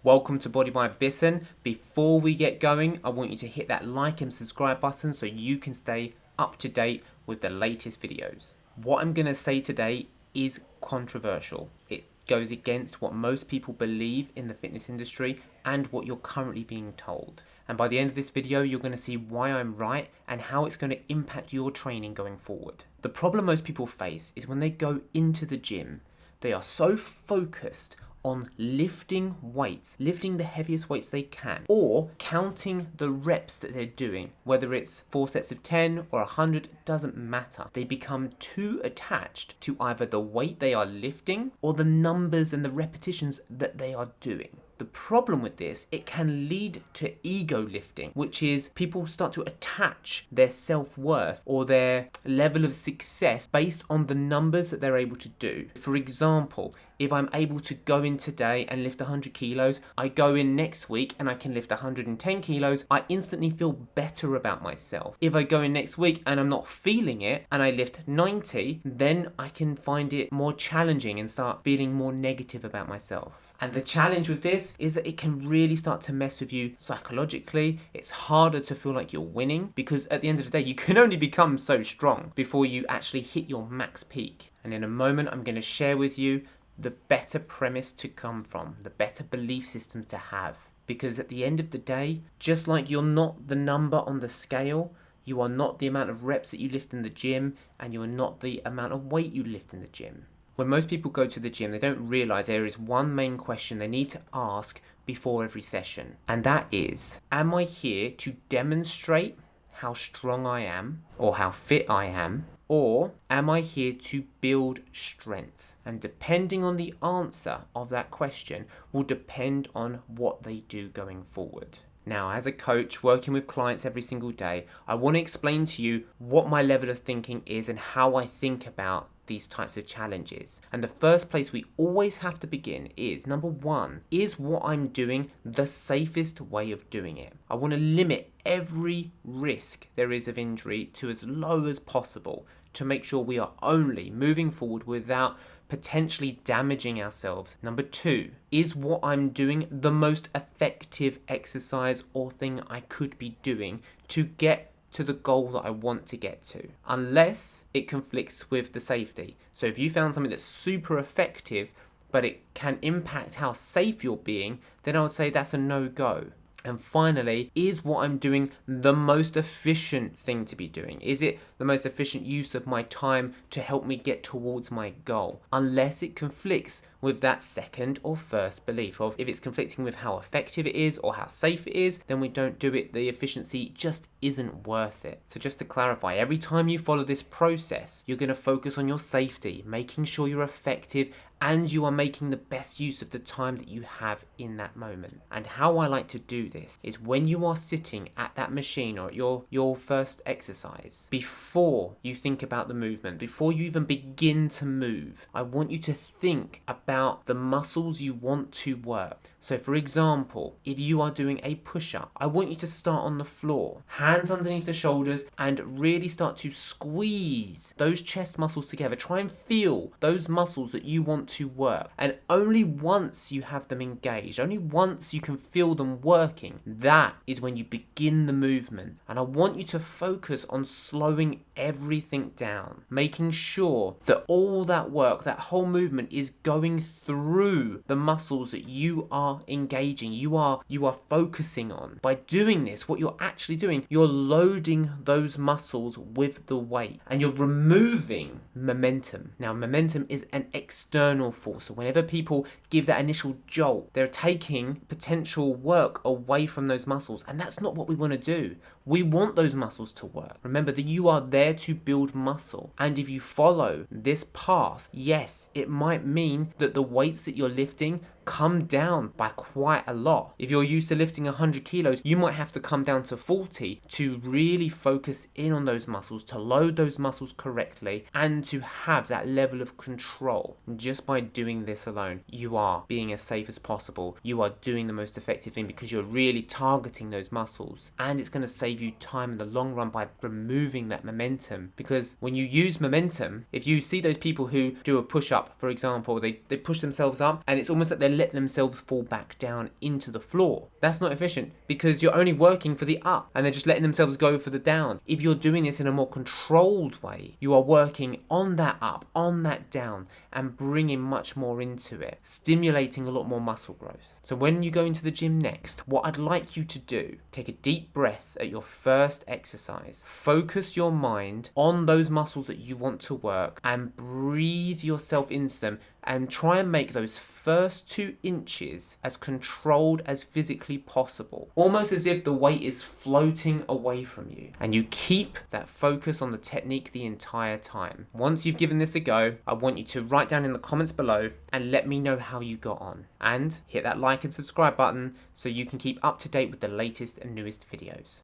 Welcome to Body by Bisson. Before we get going, I want you to hit that like and subscribe button so you can stay up to date with the latest videos. What I'm going to say today is controversial. It goes against what most people believe in the fitness industry and what you're currently being told. And by the end of this video, you're going to see why I'm right and how it's going to impact your training going forward. The problem most people face is when they go into the gym, they are so focused on lifting weights, lifting the heaviest weights they can, or counting the reps that they're doing, whether it's 4 sets of 10 or 100, doesn't matter. They become too attached to either the weight they are lifting or the numbers and the repetitions that they are doing. The problem with this, it can lead to ego lifting, which is people start to attach their self-worth or their level of success based on the numbers that they're able to do. For example, if I'm able to go in today and lift 100 kilos, I go in next week and I can lift 110 kilos, I instantly feel better about myself. If I go in next week and I'm not feeling it and I lift 90, then I can find it more challenging and start feeling more negative about myself. And the challenge with this is that it can really start to mess with you psychologically. It's harder to feel like you're winning because at the end of the day, you can only become so strong before you actually hit your max peak. And in a moment, I'm going to share with you the better premise to come from, the better belief system to have. Because at the end of the day, just like you're not the number on the scale, you are not the amount of reps that you lift in the gym, and you are not the amount of weight you lift in the gym. When most people go to the gym, they don't realize there is one main question they need to ask before every session. And that is, am I here to demonstrate how strong I am or how fit I am? Or am I here to build strength? And depending on the answer of that question will depend on what they do going forward. Now, as a coach working with clients every single day, I want to explain to you what my level of thinking is and how I think about these types of challenges. And the first place we always have to begin is, number one, is what I'm doing the safest way of doing it? I want to limit every risk there is of injury to as low as possible to make sure we are only moving forward without potentially damaging ourselves. Number two, is what I'm doing the most effective exercise or thing I could be doing to get to the goal that I want to get to, unless it conflicts with the safety. So if you found something that's super effective, but it can impact how safe you're being, then I would say that's a no-go. And finally, is what I'm doing the most efficient thing to be doing? Is it the most efficient use of my time to help me get towards my goal? Unless it conflicts with that second or first belief of if it's conflicting with how effective it is or how safe it is, then we don't do it. The efficiency just isn't worth it. So just to clarify, every time you follow this process, you're going to focus on your safety, making sure you're effective and you are making the best use of the time that you have in that moment. And how I like to do this is when you are sitting at that machine or at your first exercise, before you think about the movement, before you even begin to move, I want you to think about the muscles you want to work. So for example, if you are doing a push-up, I want you to start on the floor, hands underneath the shoulders, and really start to squeeze those chest muscles together. Try and feel those muscles that you want to work. And only once you have them engaged, only once you can feel them working, that is when you begin the movement. And I want you to focus on slowing everything down, making sure that all that work, that whole movement is going through the muscles that you are engaging, you are focusing on. By doing this, what you're actually doing, you're loading those muscles with the weight and you're removing momentum. Now, momentum is an external force. So whenever people give that initial jolt, they're taking potential work away from those muscles, and that's not what we want to do. We want those muscles to work. Remember that you are there to build muscle, and if you follow this path, yes, it might mean that the weights that you're lifting come down by quite a lot. If you're used to lifting 100 kilos, you might have to come down to 40 to really focus in on those muscles, to load those muscles correctly, and to have that level of control. Just by doing this alone, you are being as safe as possible. You are doing the most effective thing because you're really targeting those muscles, and it's going to save you time in the long run by removing that momentum. Because when you use momentum, if you see those people who do a push-up, for example, they push themselves up and it's almost like they're let themselves fall back down into the floor. That's not efficient because you're only working for the up and they're just letting themselves go for the down. If you're doing this in a more controlled way, you are working on that up, on that down, and bringing much more into it, stimulating a lot more muscle growth. So when you go into the gym next, what I'd like you to do, take a deep breath at your first exercise. Focus your mind on those muscles that you want to work and breathe yourself into them and try and make those first 2 inches as controlled as physically possible. Almost as if the weight is floating away from you. And you keep that focus on the technique the entire time. Once you've given this a go, I want you to write down in the comments below and let me know how you got on. And hit that like and subscribe button so you can keep up to date with the latest and newest videos.